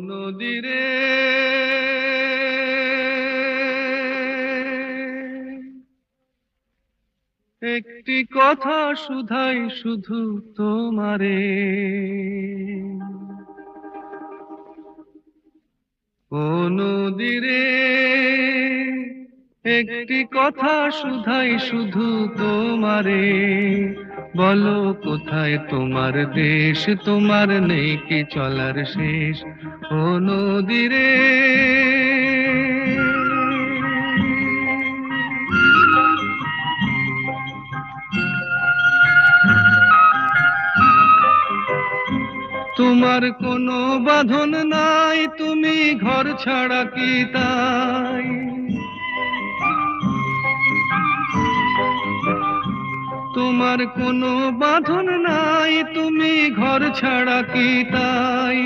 নদীরে একটি কথা শুধাই শুধু তোমারে, ও নদীরে একটি কথা শুধাই শুধু তোমারে, বলো কোথায় তোমার দেশ, তোমার নেই কি চলার শেষ, ও নদীরে। তোমার কোনো বাঁধন নাই, তুমি ঘর ছাড়া কি তাই, তোমার কোনো বাঁধন নাই, তুমি ঘর ছাড়া কি তাই,